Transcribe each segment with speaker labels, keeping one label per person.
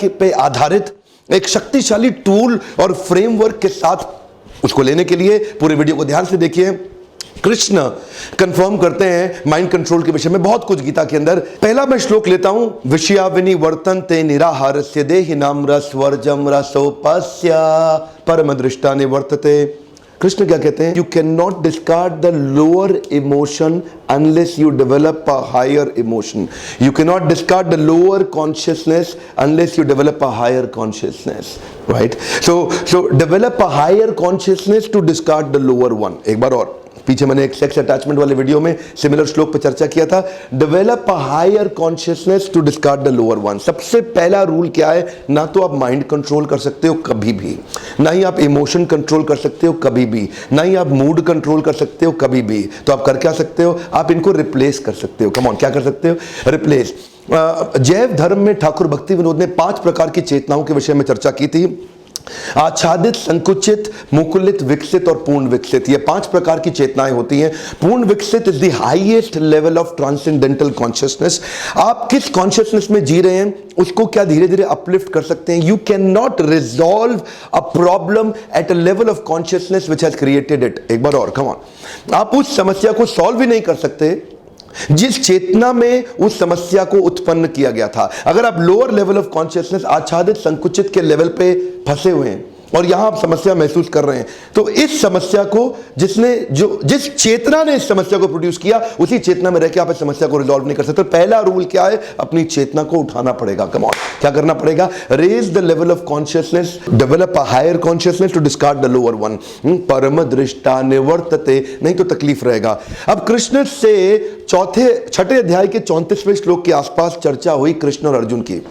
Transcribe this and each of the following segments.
Speaker 1: पे आधारित एक शक्तिशाली टूल और फ्रेमवर्क के साथ उसको लेने के लिए पूरे वीडियो को ध्यान से देखिए। कृष्ण कंफर्म करते हैं माइंड कंट्रोल के विषय में बहुत कुछ गीता के अंदर। पहला मैं श्लोक लेता हूं, विषयाविनी वर्तन्ते निराहारस्य देहिनाम रसवर्जम रसोपस्य परम दृष्टा निवर्तते। कृष्ण क्या कहते हैं? You can not discard the lower emotion unless you develop a higher emotion. You can not discard the lower consciousness unless you develop a higher consciousness, right? So develop a higher consciousness to discard the lower one. एक बार और, पीछे मैंने एक sex attachment वाले video में similar श्लोक पर चर्चा किया था। Develop a higher consciousness to discard the lower one. सबसे पहला रूल क्या है? ना तो आप माइंड कंट्रोल कर सकते हो कभी भी, ना ही आप इमोशन कंट्रोल कर सकते हो कभी भी, ना ही आप मूड कंट्रोल कर सकते हो कभी भी। तो आप कर क्या सकते हो? आप इनको रिप्लेस कर सकते हो। कम ऑन, क्या कर सकते हो? रिप्लेस। जैव धर्म में ठाकुर भक्ति विनोद ने 5 प्रकार की चेतनाओं के विषय में चर्चा की थी। आच्छादित, संकुचित, मुकुलित, विकसित और पूर्ण विकसित। ये 5 प्रकार की चेतनाएं होती हैं। पूर्ण विकसित is the highest level of transcendental consciousness. आप किस कॉन्शियसनेस में जी रहे हैं उसको क्या धीरे धीरे अपलिफ्ट कर सकते हैं। You can not resolve a problem at a level of consciousness which has created it. एक बार और, कम ऑन, आप उस समस्या को सॉल्व ही नहीं कर सकते जिस चेतना में उस समस्या को उत्पन्न किया गया था। अगर आप लोअर लेवल ऑफ कॉन्शियसनेस, आच्छादित, संकुचित के लेवल पे फंसे हुए हैं और यहां आप समस्या महसूस कर रहे हैं, तो इस समस्या को जिस चेतना ने इस समस्या को प्रोड्यूस किया, उसी चेतना में रह के आप इस समस्या को रिजॉल्व नहीं कर सकते। पहला रूल क्या है? अपनी चेतना को उठाना पड़ेगा। कम ऑन, क्या करना पड़ेगा? Raise the level of consciousness, develop a higher consciousness to discard the lower one. परम दृष्टा निवर्तते, नहीं तो तकलीफ रहेगा। अब कृष्ण से छठे अध्याय के 34वें श्लोक के आसपास चर्चा हुई कृष्ण और अर्जुन की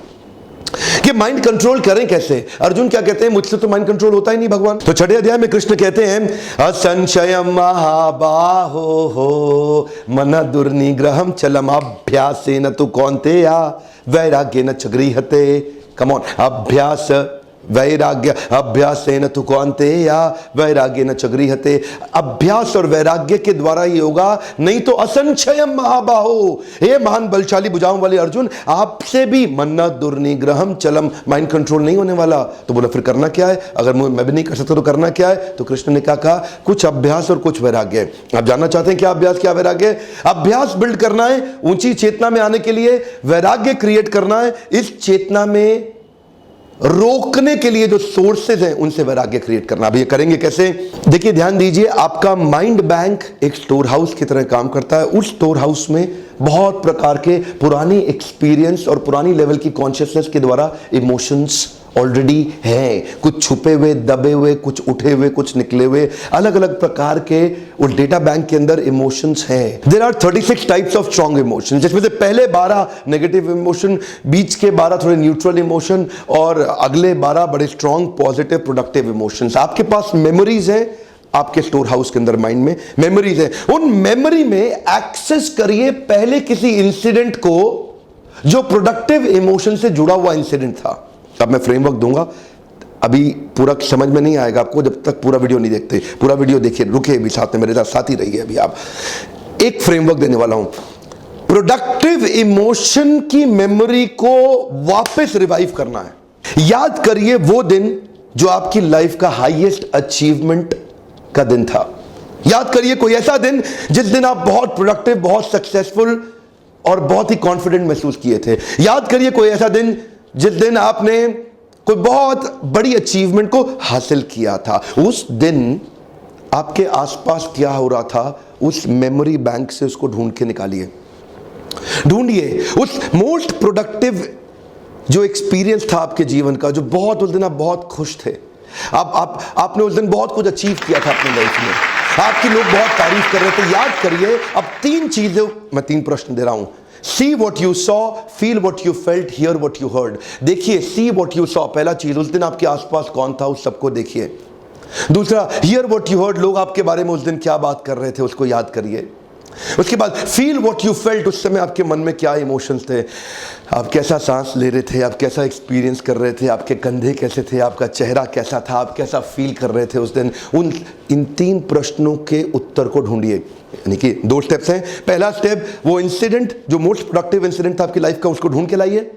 Speaker 1: कि माइंड कंट्रोल करें कैसे। अर्जुन क्या कहते हैं? मुझसे तो माइंड कंट्रोल होता ही नहीं भगवान। तो छठे अध्याय में कृष्ण कहते हैं, असंशयम महाबाहो हो मन दुर्निग्रहम चलम अभ्यासेन तु कौन्तेया वैराग्येन च गृह्यते। कम ऑन, अभ्यास वैराग्य, अभ्यासेन तु कौन्तेया वैराग्येन च गृह्यते। अभ्यास और वैराग्य के द्वारा ही होगा, नहीं तो असंशयम महाबाहो, हे महान बलशाली भुजाओं वाले अर्जुन, आपसे भी मन्ना दुर्निग्रहम चलम, माइंड कंट्रोल नहीं होने वाला। तो बोला फिर करना क्या है? अगर मैं भी नहीं कर सकता तो करना क्या है? तो कृष्ण ने क्या कहा? कुछ अभ्यास और कुछ वैराग्य। आप जानना चाहते हैं क्या अभ्यास क्या वैराग्य? अभ्यास बिल्ड करना है ऊंची चेतना में आने के लिए, वैराग्य क्रिएट करना है इस चेतना में रोकने के लिए जो सोर्सेज हैं उनसे वैराग्य क्रिएट करना। अब ये करेंगे कैसे? देखिए, ध्यान दीजिए, आपका माइंड बैंक एक स्टोर हाउस की तरह काम करता है। उस स्टोर हाउस में बहुत प्रकार के पुरानी एक्सपीरियंस और पुरानी लेवल की कॉन्शियसनेस के द्वारा इमोशंस ऑलरेडी हैं। कुछ छुपे हुए, दबे हुए, कुछ उठे हुए, कुछ निकले हुए, अलग अलग प्रकार के उस डेटा बैंक के अंदर इमोशंस हैं। There are 36 types of strong emotion, जिसमें से पहले 12 नेगेटिव इमोशन, बीच के 12 थोड़े न्यूट्रल इमोशन और अगले 12 बड़े स्ट्रॉन्ग पॉजिटिव प्रोडक्टिव इमोशंस। आपके पास मेमोरीज हैं, आपके स्टोर हाउस के अंदर माइंड में मेमोरीज है। उन मेमोरी में एक्सेस करिए पहले किसी इंसिडेंट को जो प्रोडक्टिव इमोशन से जुड़ा हुआ इंसिडेंट था। अब मैं फ्रेमवर्क दूंगा, अभी पूरा समझ में नहीं आएगा आपको जब तक पूरा वीडियो नहीं देखते। पूरा वीडियो देखिए, रुके भी साथ में, मेरे साथ ही रहिए। अभी आप एक फ्रेमवर्क देने वाला हूं। प्रोडक्टिव इमोशन की मेमोरी को वापस रिवाइव करना है। याद करिए वो दिन जो आपकी लाइफ का हाईएस्ट अचीवमेंट का दिन था। याद करिए कोई ऐसा दिन जिस दिन आप बहुत प्रोडक्टिव, बहुत सक्सेसफुल और बहुत ही कॉन्फिडेंट महसूस किए थे। याद करिए कोई ऐसा दिन जिस दिन आपने कोई बहुत बड़ी अचीवमेंट को हासिल किया था। उस दिन आपके आसपास क्या हो रहा था, उस मेमोरी बैंक से उसको ढूंढ के निकालिए। ढूंढिए उस मोस्ट प्रोडक्टिव जो एक्सपीरियंस था आपके जीवन का, जो बहुत, उस दिन आप बहुत खुश थे। आपने उस दिन बहुत कुछ अचीव किया था अपनी लाइफ में, आपके लोग बहुत तारीफ कर रहे थे। याद करिए। अब 3 चीजें, मैं 3 प्रश्न दे रहा हूं। See what you saw, feel what you felt, hear what you heard। देखिए, see what you saw, पहला चीज, उस दिन आपके आसपास कौन था, उस सबको देखिए। दूसरा, hear what you heard, लोग आपके बारे में उस दिन क्या बात कर रहे थे, उसको याद करिए। उसके बाद फील व्हाट यू फेल्ट, उस समय आपके मन में क्या इमोशंस थे, आप कैसा सांस ले रहे थे, आप कैसा एक्सपीरियंस कर रहे थे, आपके कंधे कैसे थे, आपका चेहरा कैसा था, आप कैसा फील कर रहे थे उस दिन। इन 3 प्रश्नों के उत्तर को ढूंढिए। यानी कि 2 स्टेप्स हैं। पहला स्टेप, वो इंसिडेंट जो मोस्ट प्रोडक्टिव इंसिडेंट था आपकी लाइफ का, उसको ढूंढ के लाइए।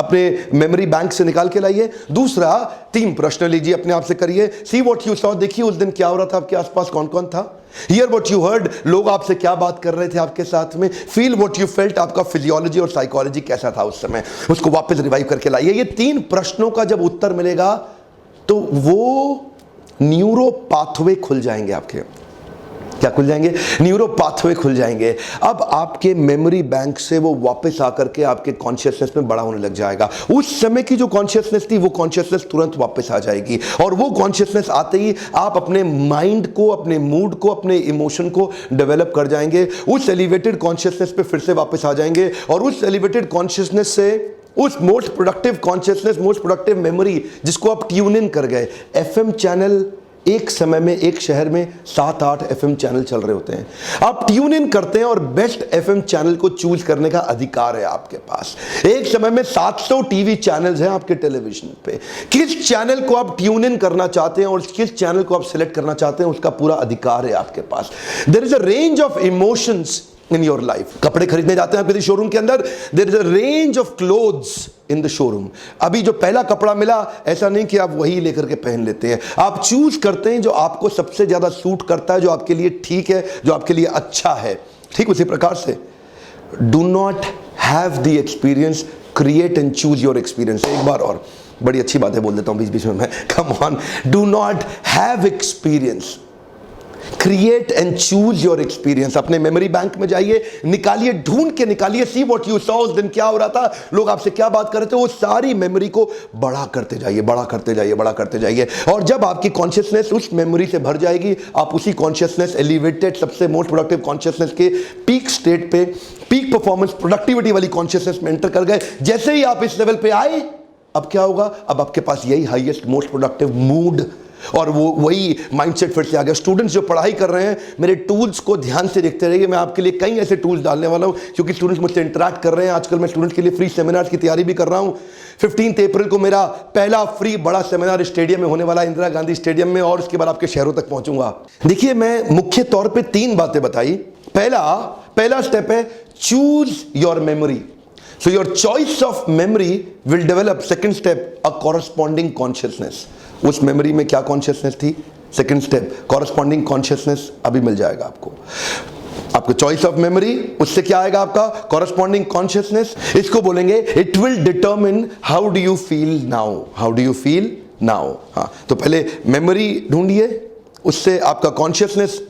Speaker 1: अपने मेमोरी बैंक से निकाल के लाइए। दूसरा, 3 प्रश्न लीजिए, अपने आप से करिए। सी व्हाट यू सॉ, देखिए उस दिन क्या हो रहा था आपके आसपास, कौन कौन था। हियर व्हाट यू हर्ड, लोग आपसे क्या बात कर रहे थे आपके साथ में। फील व्हाट यू फेल्ट, आपका फिजियोलॉजी और साइकोलॉजी कैसा था उस समय, उसको वापस रिवाइव करके लाइए। ये 3 प्रश्नों का जब उत्तर मिलेगा तो वो न्यूरो पाथवे खुल जाएंगे आपके। क्या खुल जाएंगे? न्यूरो पाथवे खुल जाएंगे। अब आपके मेमोरी बैंक से वो वापस आकर के आपके कॉन्शियसनेस में बड़ा होने लग जाएगा। उस समय की जो कॉन्शियसनेस थी वो कॉन्शियसनेस तुरंत वापस आ जाएगी, और वो कॉन्शियसनेस आते ही आप अपने माइंड को, अपने मूड को, अपने इमोशन को डेवलप कर जाएंगे। उस एलिवेटेड कॉन्शियसनेस पे फिर से वापस आ जाएंगे, और उस एलिवेटेड कॉन्शियसनेस से उस most productive consciousness, most productive memory जिसको आप ट्यून इन कर गए। एफएम चैनल, एक समय में एक शहर में 7-8 एफएम चैनल चल रहे होते हैं। आप ट्यून इन करते हैं और बेस्ट एफएम चैनल को चूज करने का अधिकार है आपके पास। एक समय में 700 टीवी चैनल्स हैं आपके टेलीविजन पे। किस चैनल को आप ट्यून इन करना चाहते हैं और किस चैनल को आप सिलेक्ट करना चाहते हैं, उसका पूरा अधिकार है आपके पास। There is a range of emotions in your life. कपड़े खरीदने जाते हैं आप किसी शोरूम के अंदर, there is a range of clothes in the showroom. अभी जो पहला कपड़ा मिला, ऐसा नहीं कि आप वही लेकर के पहन लेते हैं, आप चूज करते हैं जो आपको सबसे ज्यादा सूट करता है, जो आपके लिए ठीक है, जो आपके लिए अच्छा है। ठीक उसी प्रकार से do not have the experience, create and choose your experience. एक बार और बड़ी अच्छी बातें बोल देता हूं बीच बीच में मैं, come on. Do not have experience, create and choose your experience. अपने मेमोरी बैंक में जाइए, निकालिए, ढूंढ के निकालिए। सी व्हाट यू सॉ, उस दिन क्या हो रहा था, लोग आपसे क्या बात कर रहे थे, वो सारी मेमोरी को बड़ा करते जाइए, बड़ा करते जाइए, बड़ा करते जाइए। और जब आपकी कॉन्शियसनेस उस मेमोरी से भर जाएगी, आप उसी कॉन्शियसनेस, एलिवेटेड, सबसे मोस्ट प्रोडक्टिव कॉन्शियसनेस के पीक स्टेट पे, पीक परफॉर्मेंस, प्रोडक्टिविटी वाली कॉन्शियसनेस में एंटर कर गए। जैसे ही आप इस लेवल पे आए, अब क्या होगा, अब आपके पास यही हाईएस्ट मोस्ट प्रोडक्टिव मूड और वो वही माइंडसेट फिर से आ गया। स्टूडेंट्स जो पढ़ाई कर रहे हैं, मेरे टूल्स को ध्यान से देखते रहिए। मैं आपके लिए कई ऐसे टूल्स डालने वाला हूं, क्योंकि स्टूडेंट्स मुझसे इंटरेक्ट कर रहे हैं। आजकल मैं स्टूडेंट्स के लिए फ्री सेमिनार्स की तैयारी भी कर रहा हूं। 15 अप्रैल को मेरा पहला फ्री बड़ा सेमिनार स्टेडियम में होने वाला, इंदिरा गांधी स्टेडियम में, और उसके बाद आपके शहरों तक पहुंचूंगा। देखिए, मैं मुख्य तौर पर 3 बातें बताई। पहला स्टेप है choose your memory. So your choice of memory will develop, second step, a corresponding consciousness. उस मेमोरी में क्या कॉन्शियसनेस थी, सेकंड स्टेप कॉरस्पॉन्डिंग कॉन्शियसनेस अभी मिल जाएगा आपको। आपको चॉइस ऑफ मेमोरी, उससे क्या आएगा आपका कॉरस्पॉन्डिंग कॉन्शियसनेस। इसको बोलेंगे it will determine how do you feel now, how do you feel now. हाँ, तो पहले मेमोरी ढूंढिए, उससे आपका कॉन्शियसनेस